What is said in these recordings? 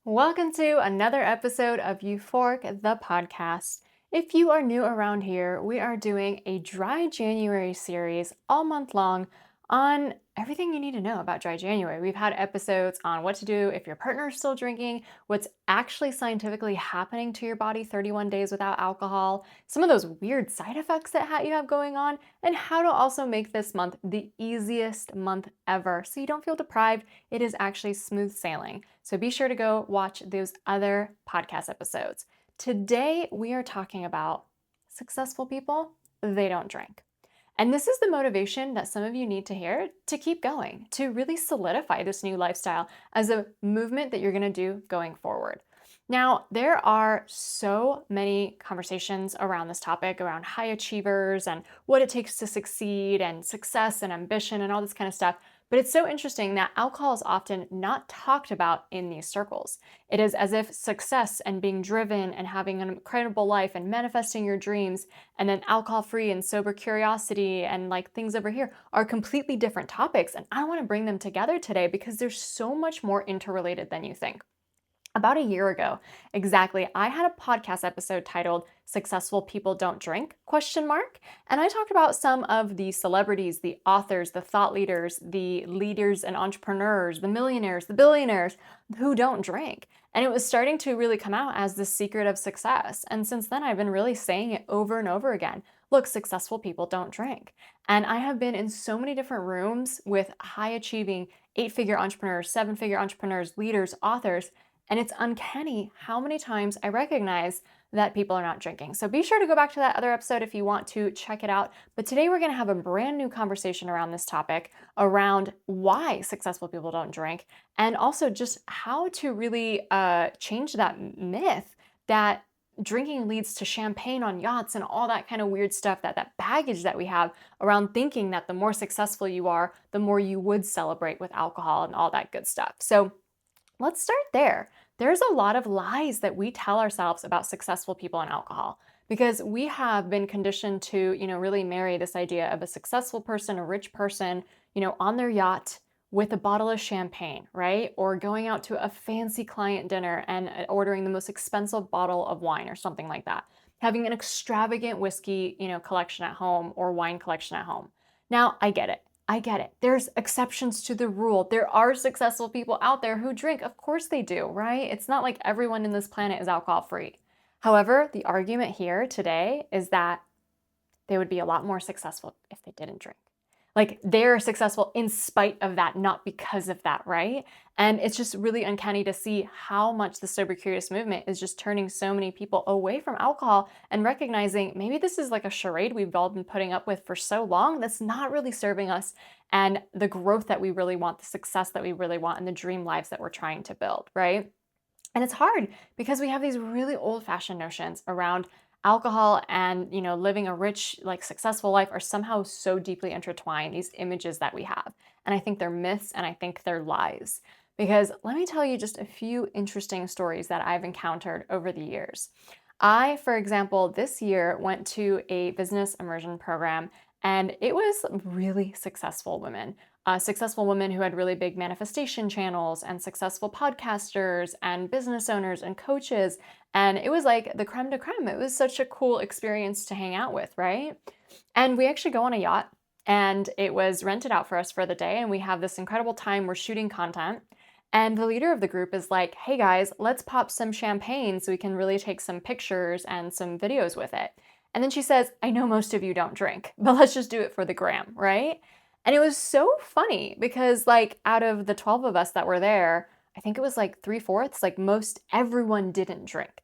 Welcome to another episode of Euphoric, the podcast. If you are new around here, we are doing a Dry January series all month long on everything you need to know about Dry January. We've had episodes on what to do if your partner is still drinking, what's actually scientifically happening to your body 31 days without alcohol, some of those weird side effects that you have going on, and how to also make this month the easiest month ever so you don't feel deprived. It is actually smooth sailing. So be sure to go watch those other podcast episodes. Today, we are talking about successful people, they don't drink. And this is the motivation that some of you need to hear to keep going, to really solidify this new lifestyle as a movement that you're going to do going forward. Now, there are so many conversations around this topic, around high achievers and what it takes to succeed and success and ambition and all this kind of stuff. But it's so interesting that alcohol is often not talked about in these circles. It is as if success and being driven and having an incredible life and manifesting your dreams and then alcohol-free and sober curiosity and like things over here are completely different topics. And I want to bring them together today because they're so much more interrelated than you think. About a year ago, exactly, I had a podcast episode titled Successful People Don't Drink? And I talked about some of the celebrities, the authors, the thought leaders, the leaders and entrepreneurs, the millionaires, the billionaires who don't drink. And it was starting to really come out as the secret of success. And since then, I've been really saying it over and over again. Look, successful people don't drink. And I have been in so many different rooms with high achieving 8-figure entrepreneurs, 7-figure entrepreneurs, leaders, authors. And it's uncanny how many times I recognize that people are not drinking. So be sure to go back to that other episode if you want to check it out. But today we're going to have a brand new conversation around this topic, around why successful people don't drink, and also just how to really change that myth that drinking leads to champagne on yachts and all that kind of weird stuff, that baggage that we have around thinking that the more successful you are, the more you would celebrate with alcohol and all that good stuff. So let's start there. There's a lot of lies that we tell ourselves about successful people and alcohol because we have been conditioned to, really marry this idea of a successful person, a rich person, on their yacht with a bottle of champagne, right? Or going out to a fancy client dinner and ordering the most expensive bottle of wine or something like that. Having an extravagant whiskey, collection at home or wine collection at home. Now, I get it. There's exceptions to the rule. There are successful people out there who drink. Of course they do, right? It's not like everyone in this planet is alcohol free. However, the argument here today is that they would be a lot more successful if they didn't drink. Like they're successful in spite of that, not because of that, right? And it's just really uncanny to see how much the sober curious movement is just turning so many people away from alcohol and recognizing maybe this is like a charade we've all been putting up with for so long that's not really serving us and the growth that we really want, the success that we really want, and the dream lives that we're trying to build, right? And it's hard because we have these really old-fashioned notions around alcohol and, living a rich, like successful life are somehow so deeply intertwined, these images that we have. And I think they're myths and I think they're lies. Because let me tell you just a few interesting stories that I've encountered over the years. I, for example, this year went to a business immersion program and it was really successful women who had really big manifestation channels and successful podcasters and business owners and coaches. And it was like the creme de creme. It was such a cool experience to hang out with, right? And we actually go on a yacht and it was rented out for us for the day. And we have this incredible time. We're shooting content. And the leader of the group is like, hey guys, let's pop some champagne so we can really take some pictures and some videos with it. And then she says, I know most of you don't drink, but let's just do it for the gram, right? And it was so funny because like out of the 12 of us that were there, I think it was like 3/4, like most everyone didn't drink.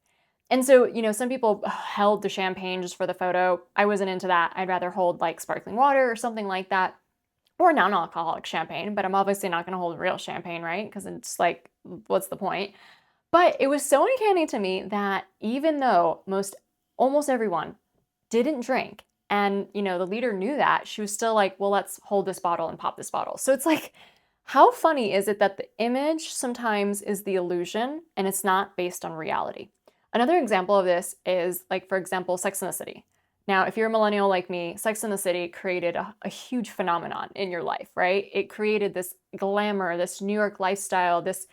And so, some people held the champagne just for the photo. I wasn't into that. I'd rather hold like sparkling water or something like that or non-alcoholic champagne, but I'm obviously not going to hold real champagne, right? Because it's like, what's the point? But it was so uncanny to me that even though almost everyone didn't drink, and the leader knew that, she was still like, well, let's hold this bottle and pop this bottle. So it's like, how funny is it that the image sometimes is the illusion and it's not based on reality? Another example of this is like, for example, Sex and the City. Now, if you're a millennial like me, Sex and the City created a huge phenomenon in your life, right? It created this glamour, this New York lifestyle, this,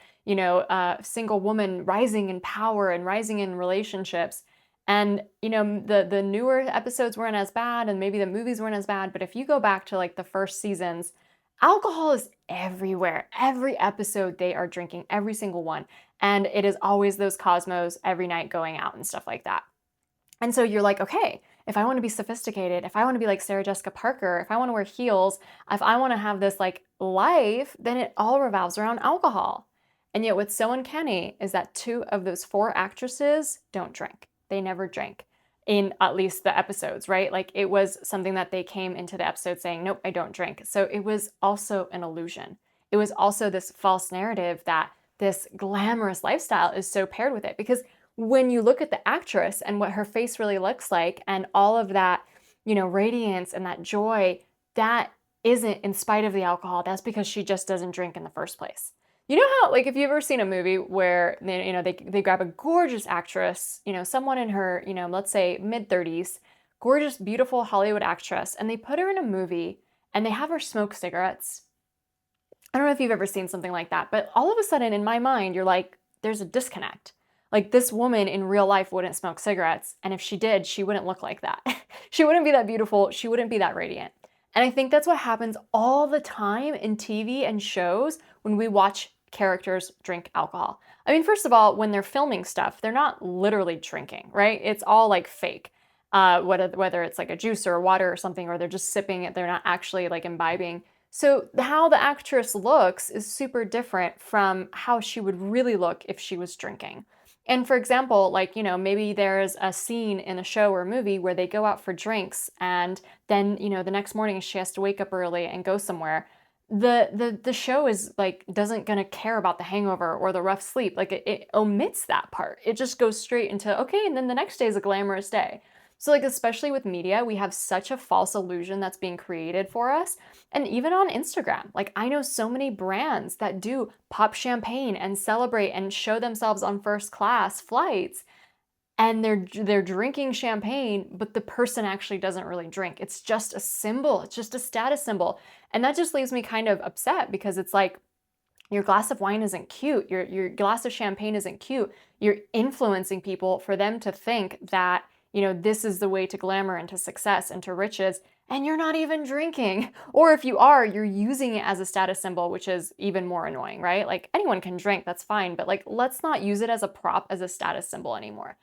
single woman rising in power and rising in relationships. And, the newer episodes weren't as bad and maybe the movies weren't as bad. But if you go back to like the first seasons, alcohol is everywhere. Every episode they are drinking, every single one. And it is always those Cosmos every night going out and stuff like that. And so you're like, okay, if I want to be sophisticated, if I want to be like Sarah Jessica Parker, if I want to wear heels, if I want to have this like life, then it all revolves around alcohol. And yet what's so uncanny is that two of those four actresses don't drink. They never drank in at least the episodes, right? Like it was something that they came into the episode saying, nope, I don't drink. So it was also an illusion. It was also this false narrative that this glamorous lifestyle is so paired with it, because when you look at the actress and what her face really looks like and all of that, radiance and that joy, that isn't in spite of the alcohol. That's because she just doesn't drink in the first place. You know how, like, if you've ever seen a movie where they grab a gorgeous actress, someone in her, let's say mid-30s, gorgeous, beautiful Hollywood actress, and they put her in a movie and they have her smoke cigarettes. I don't know if you've ever seen something like that, but all of a sudden in my mind, you're like, there's a disconnect. Like this woman in real life wouldn't smoke cigarettes. And if she did, she wouldn't look like that. She wouldn't be that beautiful. She wouldn't be that radiant. And I think that's what happens all the time in TV and shows when we watch characters drink alcohol. I mean, first of all, when they're filming stuff, they're not literally drinking, right? It's all like fake. Whether it's like a juice or a water or something, or they're just sipping it, they're not actually like imbibing. So how the actress looks is super different from how she would really look if she was drinking. And for example, like, maybe there's a scene in a show or a movie where they go out for drinks and then, the next morning she has to wake up early and go somewhere. The show is like doesn't gonna care about the hangover or the rough sleep. Like it omits that part. It just goes straight into, okay, and then the next day is a glamorous day. So like especially with media, we have such a false illusion that's being created for us. And even on Instagram, like I know so many brands that do pop champagne and celebrate and show themselves on first class flights, and they're drinking champagne, but the person actually doesn't really drink. It's just a symbol. It's just a status symbol. And that just leaves me kind of upset, because it's like, your glass of wine isn't cute. Your glass of champagne isn't cute. You're influencing people for them to think that, this is the way to glamour and to success and to riches, and you're not even drinking. Or if you are, you're using it as a status symbol, which is even more annoying, right? Like anyone can drink, that's fine, but like let's not use it as a prop, as a status symbol anymore.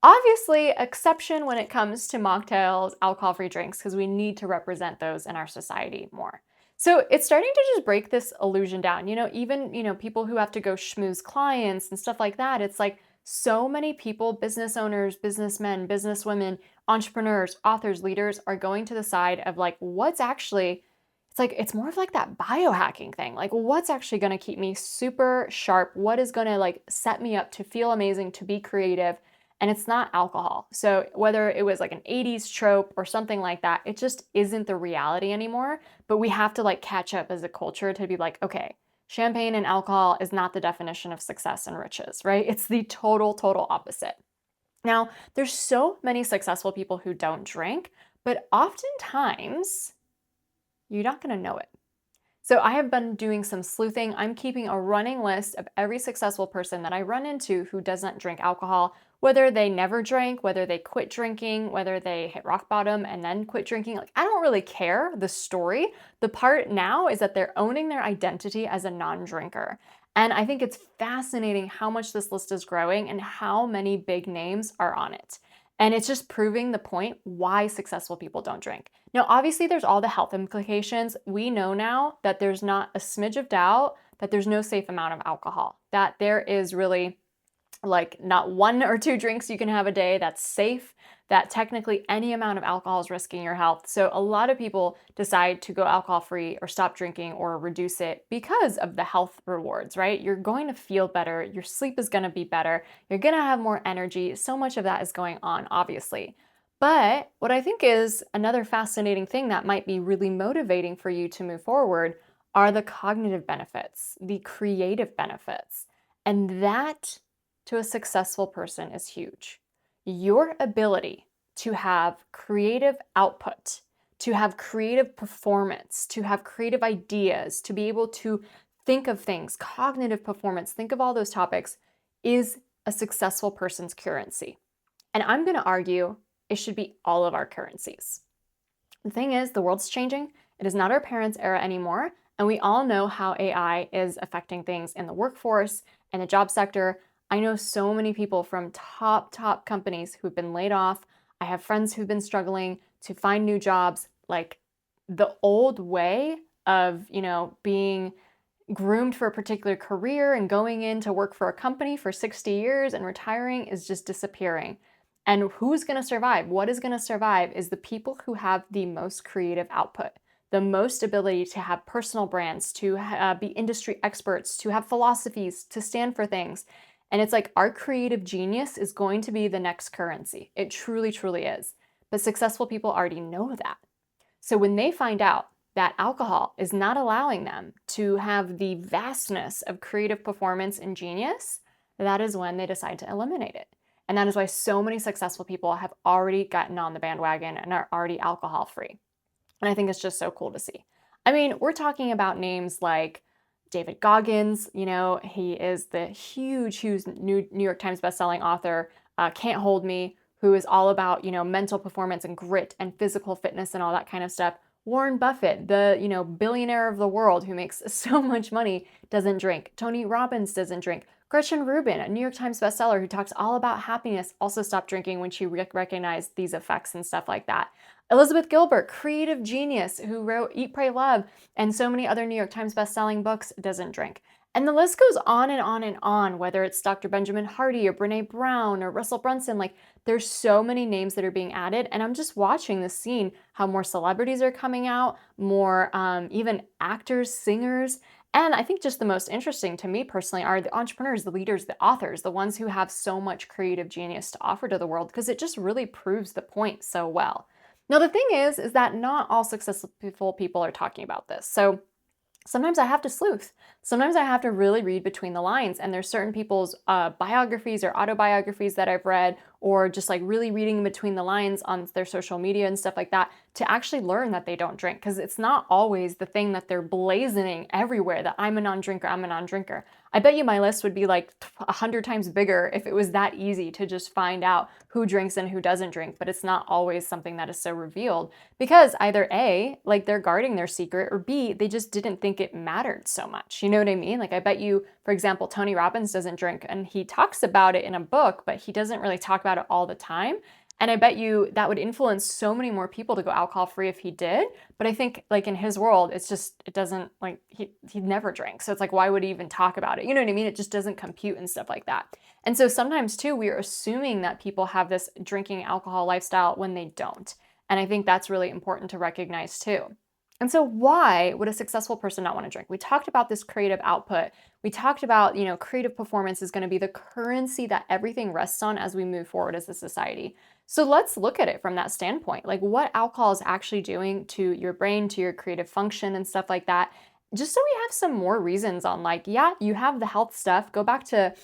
Obviously, exception when it comes to mocktails, alcohol-free drinks, because we need to represent those in our society more. So it's starting to just break this illusion down. Even, people who have to go schmooze clients and stuff like that, it's like so many people, business owners, businessmen, businesswomen, entrepreneurs, authors, leaders are going to the side of like, it's like, it's more of like that biohacking thing. Like, what's actually going to keep me super sharp? What is going to like set me up to feel amazing, to be creative? And it's not alcohol. So whether it was like an 80s trope or something like that, it just isn't the reality anymore. But we have to like catch up as a culture to be like, okay, champagne and alcohol is not the definition of success and riches, right? It's the total opposite. Now, there's so many successful people who don't drink, but oftentimes you're not going to know it. So I have been doing some sleuthing. I'm keeping a running list of every successful person that I run into who doesn't drink alcohol, whether they never drank, whether they quit drinking, whether they hit rock bottom and then quit drinking. Like, I don't really care the story. The part now is that they're owning their identity as a non-drinker. And I think it's fascinating how much this list is growing and how many big names are on it. And it's just proving the point why successful people don't drink. Now, obviously, there's all the health implications. We know now that there's not a smidge of doubt that there's no safe amount of alcohol, that there is really like not one or two drinks you can have a day that's safe, that technically any amount of alcohol is risking your health. So a lot of people decide to go alcohol free or stop drinking or reduce it because of the health rewards, right? You're going to feel better. Your sleep is going to be better. You're going to have more energy. So much of that is going on, obviously. But what I think is another fascinating thing that might be really motivating for you to move forward are the cognitive benefits, the creative benefits. And that, to a successful person, is huge. Your ability to have creative output, to have creative performance, to have creative ideas, to be able to think of things, cognitive performance, think of all those topics, is a successful person's currency. And I'm going to argue it should be all of our currencies. The thing is, the world's changing. It is not our parents' era anymore. And we all know how AI is affecting things in the workforce and the job sector. I know so many people from top companies who've been laid off. I have friends who've been struggling to find new jobs. Like the old way of, being groomed for a particular career and going in to work for a company for 60 years and retiring is just disappearing. And who's going to survive? What is going to survive is the people who have the most creative output, the most ability to have personal brands, to be industry experts, to have philosophies, to stand for things. And it's like our creative genius is going to be the next currency. It truly, truly is. But successful people already know that. So when they find out that alcohol is not allowing them to have the vastness of creative performance and genius, that is when they decide to eliminate it. And that is why so many successful people have already gotten on the bandwagon and are already alcohol free. And I think it's just so cool to see. I mean, we're talking about names like David Goggins. He is the huge New York Times bestselling author, Can't Hold Me, who is all about, mental performance and grit and physical fitness and all that kind of stuff. Warren Buffett, the, billionaire of the world who makes so much money, doesn't drink. Tony Robbins doesn't drink. Gretchen Rubin, a New York Times bestseller who talks all about happiness, also stopped drinking when she recognized these effects and stuff like that. Elizabeth Gilbert, creative genius who wrote Eat, Pray, Love and so many other New York Times bestselling books, doesn't drink. And the list goes on and on and on, whether it's Dr. Benjamin Hardy or Brene Brown or Russell Brunson. Like, there's so many names that are being added. And I'm just watching the scene, how more celebrities are coming out, more even actors, singers. And I think just the most interesting to me personally are the entrepreneurs, the leaders, the authors, the ones who have so much creative genius to offer to the world, because it just really proves the point so well. Now, the thing is that not all successful people are talking about this. So sometimes I have to sleuth. Sometimes I have to really read between the lines. And there's certain people's biographies or autobiographies that I've read, or just like really reading between the lines on their social media and stuff like that to actually learn that they don't drink. Because it's not always the thing that they're blazoning everywhere that I'm a non-drinker, I'm a non-drinker. I bet you my list would be like 100 times bigger if it was that easy to just find out who drinks and who doesn't drink. But it's not always something that is so revealed, because either A, like they're guarding their secret, or B, they just didn't think it mattered so much. You know what I mean? Like, I bet you, for example, Tony Robbins doesn't drink, and he talks about it in a book, but he doesn't really talk about it all the time. And I bet you that would influence so many more people to go alcohol free if he did. But I think, like, in his world, it doesn't, like, he never drinks. So it's like, why would he even talk about it? You know what I mean? It just doesn't compute and stuff like that. And so sometimes too, we are assuming that people have this drinking alcohol lifestyle when they don't. And I think that's really important to recognize too. And so why would a successful person not want to drink? We talked about this creative output. We talked about, creative performance is going to be the currency that everything rests on as we move forward as a society. So let's look at it from that standpoint. Like, what alcohol is actually doing to your brain, to your creative function and stuff like that. Just so we have some more reasons on, like, yeah, you have the health stuff. Go back to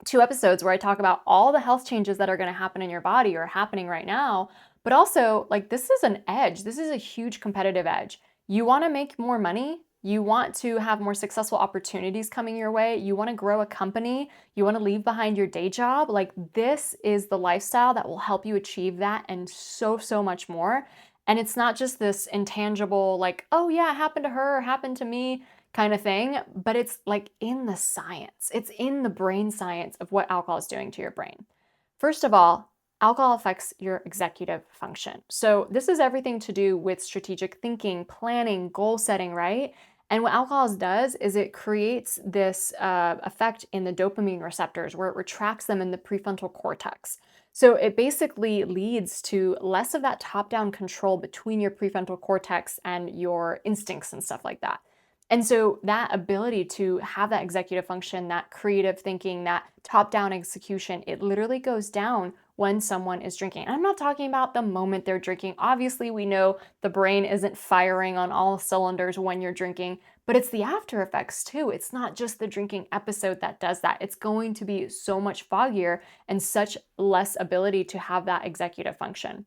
2 episodes where I talk about all the health changes that are going to happen in your body or happening right now. But also, like, this is an edge. This is a huge competitive edge. You want to make more money. You want to have more successful opportunities coming your way. You want to grow a company. You want to leave behind your day job. Like, this is the lifestyle that will help you achieve that and so, so much more. And it's not just this intangible, like, oh yeah, it happened to her or happened to me kind of thing, but it's like in the science. It's in the brain science of what alcohol is doing to your brain. First of all, alcohol affects your executive function. So this is everything to do with strategic thinking, planning, goal setting, right? And what alcohol does is it creates this effect in the dopamine receptors where it retracts them in the prefrontal cortex. So it basically leads to less of that top-down control between your prefrontal cortex and your instincts and stuff like that. And so that ability to have that executive function, that creative thinking, that top-down execution, it literally goes down when someone is drinking. And I'm not talking about the moment they're drinking. Obviously, we know the brain isn't firing on all cylinders when you're drinking, but it's the after effects too. It's not just the drinking episode that does that. It's going to be so much foggier and such less ability to have that executive function.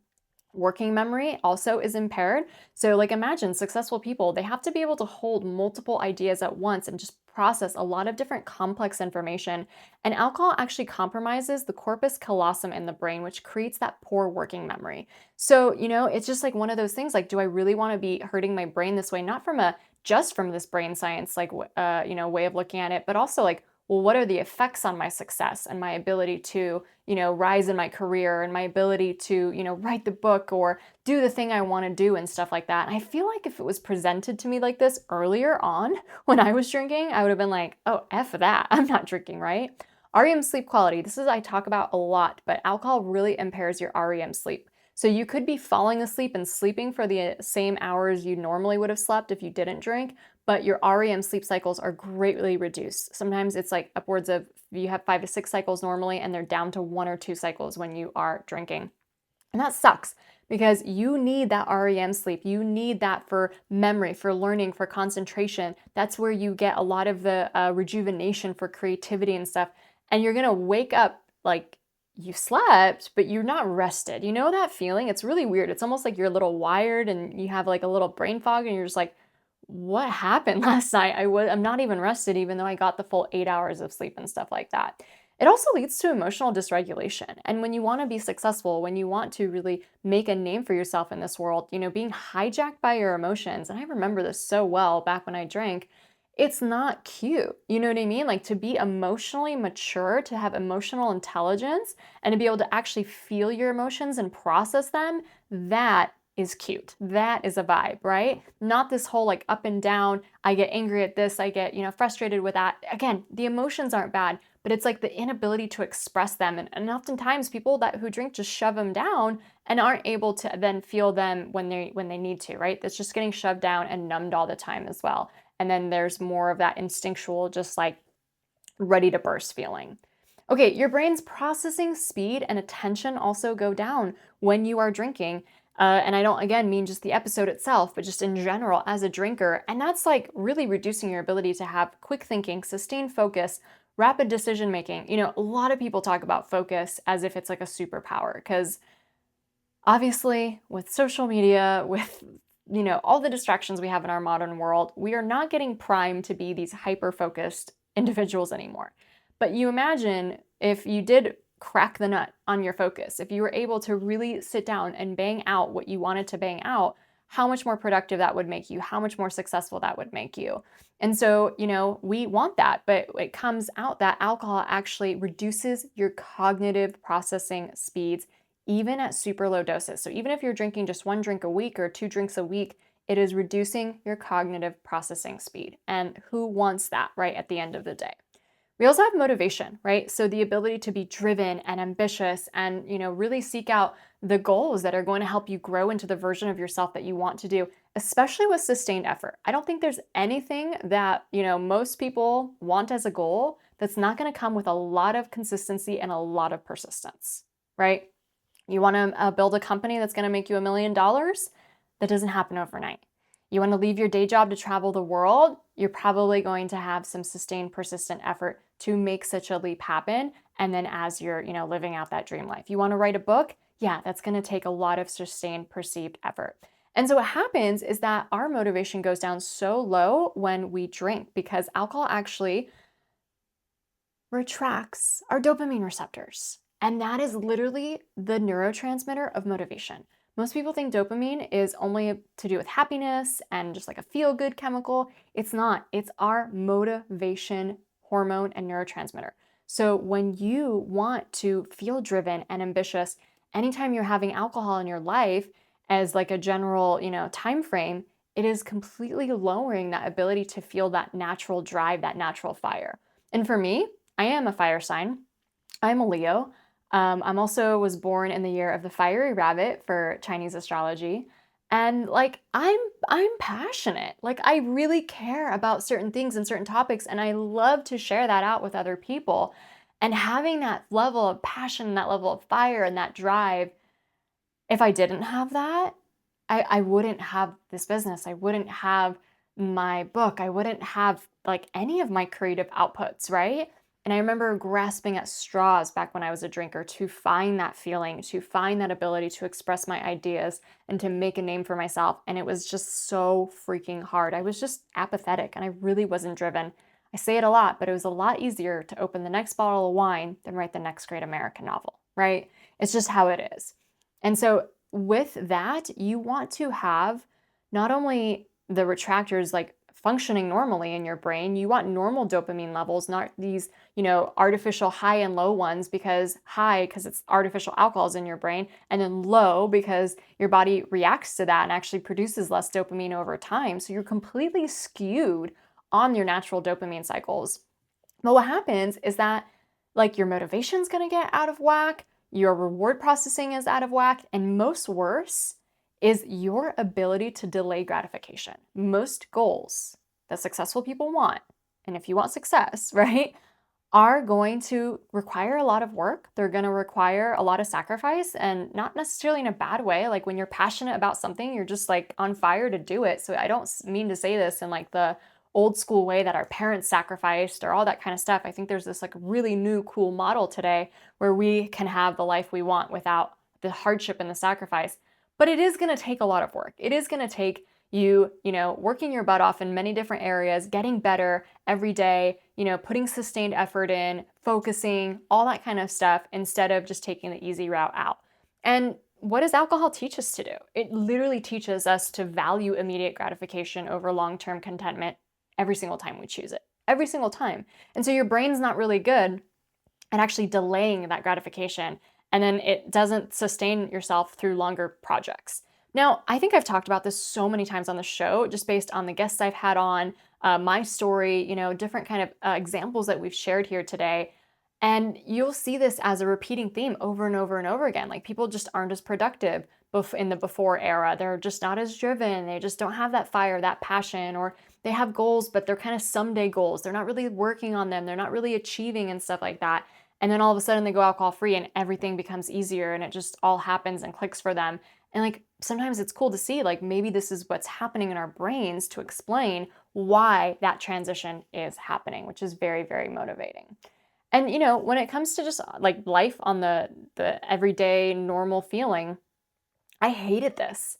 Working memory also is impaired. So, like, imagine successful people, they have to be able to hold multiple ideas at once and just process a lot of different complex information. And alcohol actually compromises the corpus callosum in the brain, which creates that poor working memory. So, it's just like one of those things like, do I really want to be hurting my brain this way? Not from a just from this brain science, like, way of looking at it, but also like, well, what are the effects on my success and my ability to, rise in my career and my ability to, write the book or do the thing I want to do and stuff like that. And I feel like if it was presented to me like this earlier on when I was drinking, I would have been like, oh, F that. I'm not drinking, right? REM sleep quality. This is I talk about a lot, but alcohol really impairs your REM sleep. So you could be falling asleep and sleeping for the same hours you normally would have slept if you didn't drink, but your REM sleep cycles are greatly reduced. Sometimes it's like upwards of, you have 5 to 6 cycles normally, and they're down to 1 or 2 cycles when you are drinking. And that sucks because you need that REM sleep. You need that for memory, for learning, for concentration. That's where you get a lot of the rejuvenation for creativity and stuff. And you're going to wake up like you slept, but you're not rested. You know that feeling? It's really weird. It's almost like you're a little wired and you have like a little brain fog and you're just like, what happened last night? I'm not even rested, even though I got the full 8 hours of sleep and stuff like that. It also leads to emotional dysregulation. And when you want to be successful, when you want to really make a name for yourself in this world, being hijacked by your emotions, and I remember this so well back when I drank, it's not cute. You know what I mean? Like, to be emotionally mature, to have emotional intelligence, and to be able to actually feel your emotions and process them, that is cute. That is a vibe, right? Not this whole like up and down, I get angry at this, I get, frustrated with that. Again, the emotions aren't bad, but it's like the inability to express them. And oftentimes people who drink just shove them down and aren't able to then feel them when they need to, right? That's just getting shoved down and numbed all the time as well. And then there's more of that instinctual, just like ready to burst feeling. Okay, your brain's processing speed and attention also go down when you are drinking. And I don't, again, mean just the episode itself, but just in general as a drinker. And that's like really reducing your ability to have quick thinking, sustained focus, rapid decision making. A lot of people talk about focus as if it's like a superpower, because obviously with social media, with all the distractions we have in our modern world, we are not getting primed to be these hyper-focused individuals anymore. But you imagine if you did crack the nut on your focus, if you were able to really sit down and bang out what you wanted to bang out, how much more productive that would make you, how much more successful that would make you. And so, we want that, but it comes out that alcohol actually reduces your cognitive processing speeds even at super low doses. So even if you're drinking just 1 drink a week or 2 drinks a week, it is reducing your cognitive processing speed. And who wants that, right, at the end of the day? We also have motivation, right? So the ability to be driven and ambitious and, really seek out the goals that are going to help you grow into the version of yourself that you want to do, especially with sustained effort. I don't think there's anything that, most people want as a goal that's not going to come with a lot of consistency and a lot of persistence, right? You want to build a company that's going to make you $1 million? That doesn't happen overnight. You want to leave your day job to travel the world? You're probably going to have some sustained, persistent effort to make such a leap happen. And then as you're, living out that dream life, you want to write a book? Yeah, that's going to take a lot of sustained, perceived effort. And so what happens is that our motivation goes down so low when we drink, because alcohol actually retracts our dopamine receptors. And that is literally the neurotransmitter of motivation. Most people think dopamine is only to do with happiness and just like a feel-good chemical. It's not. It's our motivation hormone and neurotransmitter. So when you want to feel driven and ambitious, anytime you're having alcohol in your life as like a general, time frame, it is completely lowering that ability to feel that natural drive, that natural fire. And for me, I am a fire sign. I'm a Leo. I'm also was born in the year of the fiery rabbit for Chinese astrology. And like I'm passionate. Like I really care about certain things and certain topics, and I love to share that out with other people. And having that level of passion, that level of fire and that drive, if I didn't have that, I wouldn't have this business. I wouldn't have my book. I wouldn't have like any of my creative outputs, right? And I remember grasping at straws back when I was a drinker to find that feeling, to find that ability to express my ideas and to make a name for myself. And it was just so freaking hard. I was just apathetic and I really wasn't driven. I say it a lot, but it was a lot easier to open the next bottle of wine than write the next great American novel, right? It's just how it is. And so with that, you want to have not only the retractors like functioning normally in your brain, you want normal dopamine levels, not these, artificial high and low ones, because high because it's artificial alcohols in your brain, and then low because your body reacts to that and actually produces less dopamine over time. So you're completely skewed on your natural dopamine cycles. But what happens is that like your motivation's going to get out of whack, your reward processing is out of whack, and most worse is your ability to delay gratification. Most goals that successful people want, and if you want success, right, are going to require a lot of work. They're going to require a lot of sacrifice, and not necessarily in a bad way. Like when you're passionate about something, you're just like on fire to do it. So I don't mean to say this in like the old school way that our parents sacrificed or all that kind of stuff. I think there's this like really new cool model today where we can have the life we want without the hardship and the sacrifice. But it is going to take a lot of work. It is going to take you, working your butt off in many different areas, getting better every day, putting sustained effort in, focusing, all that kind of stuff instead of just taking the easy route out. And what does alcohol teach us to do? It literally teaches us to value immediate gratification over long-term contentment every single time we choose it, every single time. And so your brain's not really good at actually delaying that gratification, and then it doesn't sustain yourself through longer projects. Now, I think I've talked about this so many times on the show, just based on the guests I've had on, my story, different kind of examples that we've shared here today. And you'll see this as a repeating theme over and over and over again. Like people just aren't as productive in the before era. They're just not as driven. They just don't have that fire, that passion, or they have goals, but they're kind of someday goals. They're not really working on them. They're not really achieving and stuff like that. And then all of a sudden they go alcohol free and everything becomes easier and it just all happens and clicks for them. And like sometimes it's cool to see like maybe this is what's happening in our brains to explain why that transition is happening, which is very, very motivating. And when it comes to just like life on the everyday normal feeling, I hated this.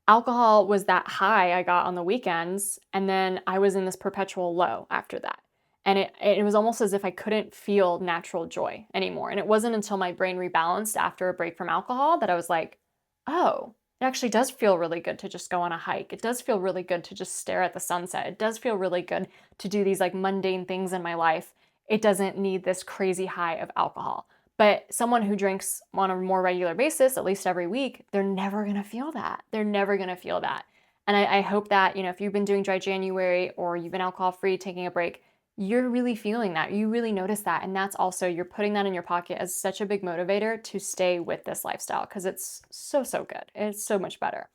Alcohol was that high I got on the weekends, and then I was in this perpetual low after that. And it was almost as if I couldn't feel natural joy anymore. And it wasn't until my brain rebalanced after a break from alcohol that I was like, oh, it actually does feel really good to just go on a hike. It does feel really good to just stare at the sunset. It does feel really good to do these like mundane things in my life. It doesn't need this crazy high of alcohol. But someone who drinks on a more regular basis, at least every week, they're never going to feel that. They're never going to feel that. And I hope that, if you've been doing dry January or you've been alcohol free, taking a break, you're really feeling that. You really notice that. And that's also, you're putting that in your pocket as such a big motivator to stay with this lifestyle because it's so, so good. It's so much better.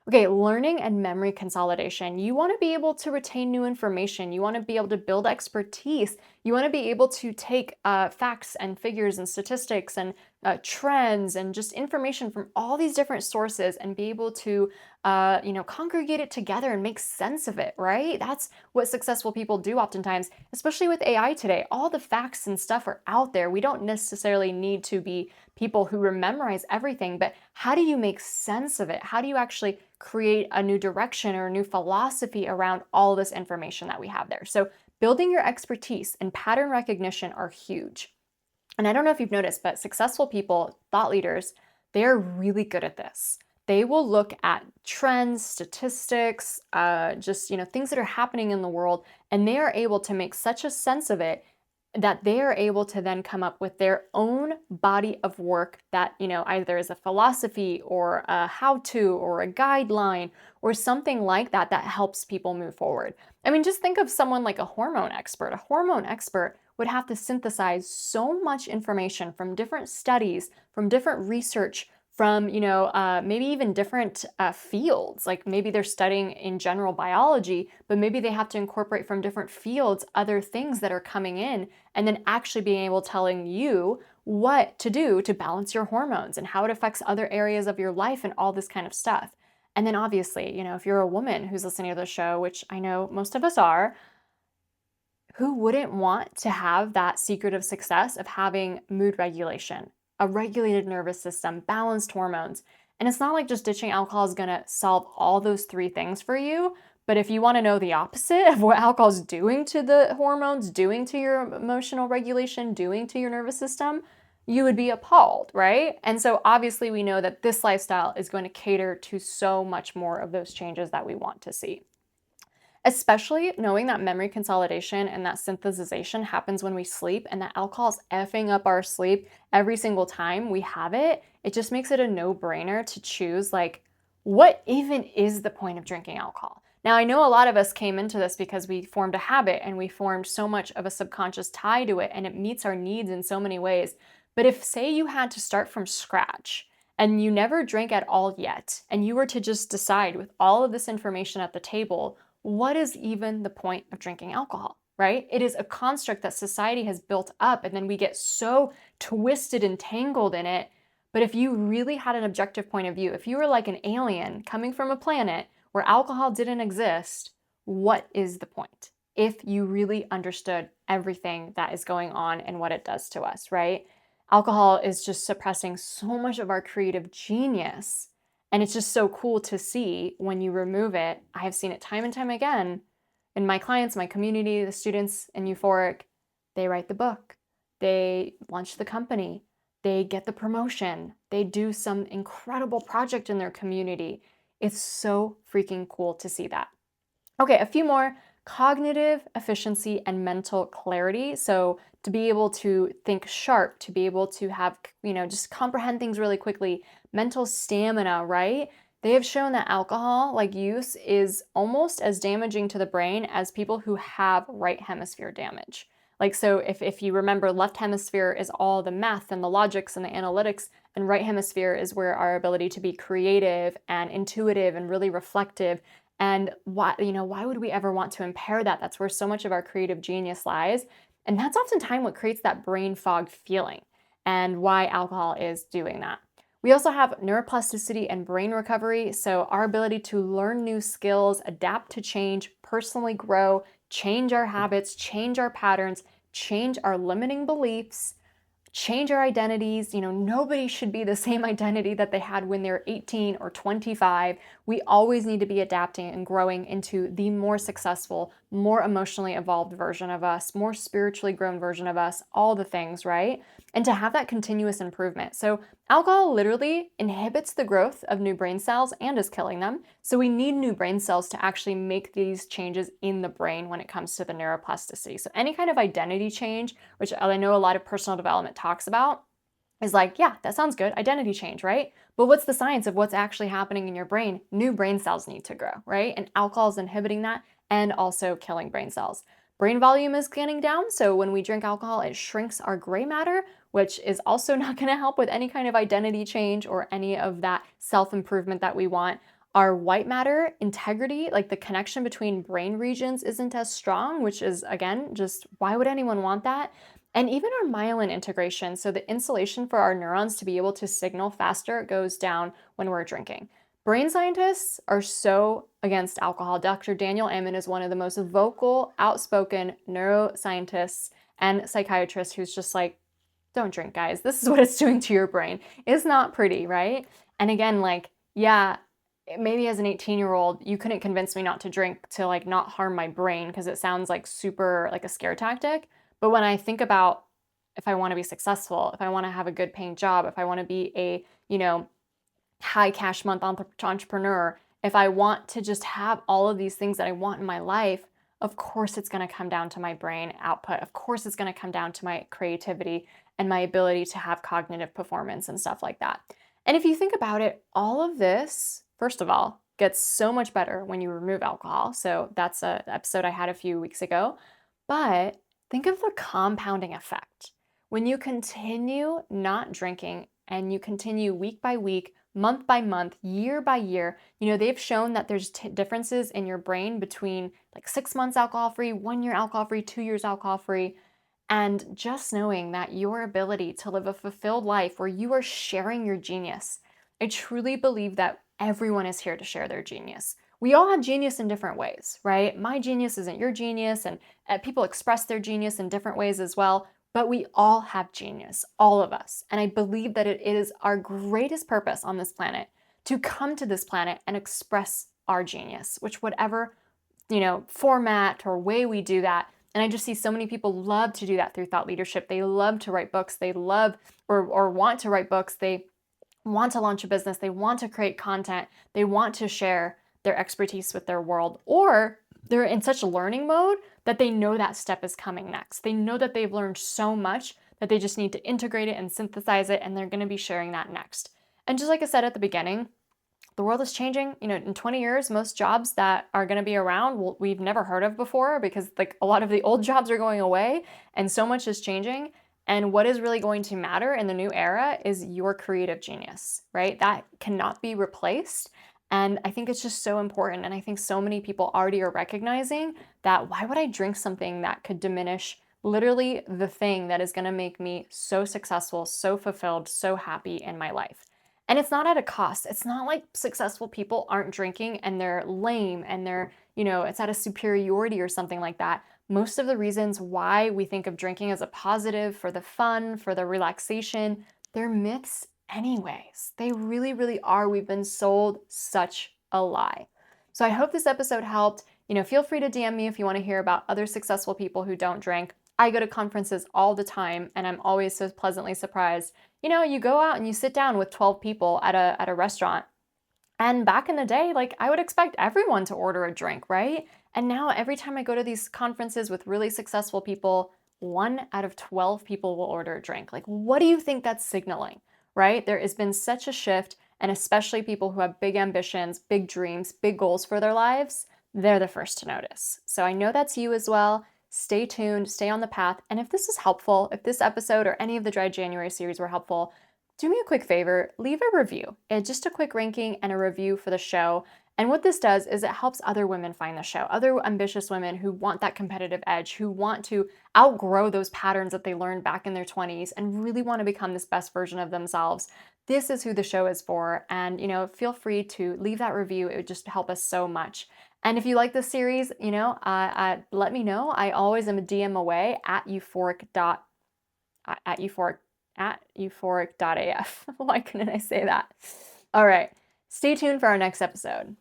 Okay, learning and memory consolidation. You want to be able to retain new information. You want to be able to build expertise. You want to be able to take facts and figures and statistics and trends and just information from all these different sources and be able to, congregate it together and make sense of it, right? That's what successful people do oftentimes, especially with AI today. All the facts and stuff are out there. We don't necessarily need to be people who memorize everything, but how do you make sense of it? How do you actually create a new direction or a new philosophy around all this information that we have there? So building your expertise and pattern recognition are huge. And I don't know if you've noticed, but successful people, thought leaders, they're really good at this. They will look at trends, statistics, things that are happening in the world, and they are able to make such a sense of it that they are able to then come up with their own body of work that, either is a philosophy or a how-to or a guideline or something like that that helps people move forward. I mean, just think of someone like a hormone expert. A hormone expert would have to synthesize so much information from different studies, from different research, from, maybe even different fields. Like maybe they're studying in general biology, but maybe they have to incorporate from different fields other things that are coming in, and then actually being able telling you what to do to balance your hormones and how it affects other areas of your life and all this kind of stuff. And then obviously, if you're a woman who's listening to the show, which I know most of us are, who wouldn't want to have that secret of success of having mood regulation, a regulated nervous system, balanced hormones? And it's not like just ditching alcohol is going to solve all those three things for you. But if you want to know the opposite of what alcohol is doing to the hormones, doing to your emotional regulation, doing to your nervous system, you would be appalled, right? And so obviously we know that this lifestyle is going to cater to so much more of those changes that we want to see. Especially knowing that memory consolidation and that synthesization happens when we sleep, and that alcohol is effing up our sleep every single time we have it. It just makes it a no-brainer to choose, like, what even is the point of drinking alcohol? Now, I know a lot of us came into this because we formed a habit and we formed so much of a subconscious tie to it, and it meets our needs in so many ways. But if, say, you had to start from scratch and you never drank at all yet, and you were to just decide with all of this information at the table, what is even the point of drinking alcohol, right? It is a construct that society has built up, and then we get so twisted and tangled in it. But if you really had an objective point of view, if you were like an alien coming from a planet where alcohol didn't exist, what is the point? If you really understood everything that is going on and what it does to us, right? Alcohol is just suppressing so much of our creative genius, and it's just so cool to see when you remove it. I have seen it time and time again in my clients, my community, the students in Euphoric. They write the book, they launch the company, they get the promotion, they do some incredible project in their community. It's so freaking cool to see that. Okay, a few more: cognitive efficiency and mental clarity. So to be able to think sharp, to be able to have, just comprehend things really quickly, mental stamina, right? They have shown that alcohol like use is almost as damaging to the brain as people who have right hemisphere damage. Like, so if you remember, left hemisphere is all the math and the logics and the analytics, and right hemisphere is where our ability to be creative and intuitive and really reflective. And why would we ever want to impair that? That's where so much of our creative genius lies. And that's oftentimes what creates that brain fog feeling, and why alcohol is doing that. We also have neuroplasticity and brain recovery. So our ability to learn new skills, adapt to change, personally grow, change our habits, change our patterns, change our limiting beliefs, change our identities. Nobody should be the same identity that they had when they're 18 or 25. We always need to be adapting and growing into the more successful, more emotionally evolved version of us, more spiritually grown version of us, all the things, right? And to have that continuous improvement. So alcohol literally inhibits the growth of new brain cells and is killing them. So we need new brain cells to actually make these changes in the brain when it comes to the neuroplasticity. So any kind of identity change, which I know a lot of personal development talks about, is like, yeah, that sounds good, identity change, right? But what's the science of what's actually happening in your brain? New brain cells need to grow, right? And alcohol is inhibiting that and also killing brain cells. Brain volume is getting down, so when we drink alcohol, it shrinks our gray matter, which is also not going to help with any kind of identity change or any of that self-improvement that we want. Our white matter integrity, like the connection between brain regions, isn't as strong, which is, again, just why would anyone want that? And even our myelin integration, so the insulation for our neurons to be able to signal faster, goes down when we're drinking. Brain scientists are so against alcohol. Dr. Daniel Amen is one of the most vocal, outspoken neuroscientists and psychiatrists who's just like, don't drink, guys. This is what it's doing to your brain. It's not pretty, right? And again, like, yeah, maybe as an 18-year-old, you couldn't convince me not to drink to like not harm my brain, because it sounds like super like a scare tactic. But when I think about, if I want to be successful, if I want to have a good paying job, if I want to be a, high cash month entrepreneur, if I want to just have all of these things that I want in my life, of course it's going to come down to my brain output. Of course it's going to come down to my creativity and my ability to have cognitive performance and stuff like that. And if you think about it, all of this, first of all, gets so much better when you remove alcohol. So that's an episode I had a few weeks ago. But think of the compounding effect. When you continue not drinking and you continue week by week, month by month, year by year, they've shown that there's differences in your brain between like 6 months alcohol free, 1 year alcohol free, 2 years alcohol free. And just knowing that your ability to live a fulfilled life where you are sharing your genius, I truly believe that everyone is here to share their genius. We all have genius in different ways, right? My genius isn't your genius, and people express their genius in different ways as well. But we all have genius, all of us. And I believe that it is our greatest purpose on this planet to come to this planet and express our genius, which whatever, format or way we do that. And I just see so many people love to do that through thought leadership. They love to write books. They love or want to write books. They want to launch a business. They want to create content. They want to share their expertise with their world, or they're in such learning mode that they know that step is coming next. They know that they've learned so much that they just need to integrate it and synthesize it, and they're going to be sharing that next. And just like I said at the beginning, the world is changing. In 20 years, most jobs that are going to be around, we've never heard of before, because like a lot of the old jobs are going away and so much is changing. And what is really going to matter in the new era is your creative genius, right? That cannot be replaced. And I think it's just so important. And I think so many people already are recognizing that why would I drink something that could diminish literally the thing that is going to make me so successful, so fulfilled, so happy in my life? And it's not at a cost. It's not like successful people aren't drinking and they're lame and it's at a superiority or something like that. Most of the reasons why we think of drinking as a positive for the fun, for the relaxation, they're myths anyways. They really, really are. We've been sold such a lie. So I hope this episode helped. Feel free to DM me if you want to hear about other successful people who don't drink. I go to conferences all the time and I'm always so pleasantly surprised. You go out and you sit down with 12 people at a restaurant. And back in the day, like I would expect everyone to order a drink, right? And now every time I go to these conferences with really successful people, 1 out of 12 people will order a drink. Like, what do you think that's signaling, right? There has been such a shift, and especially people who have big ambitions, big dreams, big goals for their lives, they're the first to notice. So I know that's you as well. Stay tuned, stay on the path. And if this is helpful, if this episode or any of the Dry January series were helpful, do me a quick favor, leave a review. Just a quick ranking and a review for the show. And what this does is it helps other women find the show, other ambitious women who want that competitive edge, who want to outgrow those patterns that they learned back in their 20s and really want to become this best version of themselves. This is who the show is for. And, feel free to leave that review. It would just help us so much. And if you like this series, let me know. I always am a DM away at euphoric.af. Why couldn't I say that? All right. Stay tuned for our next episode.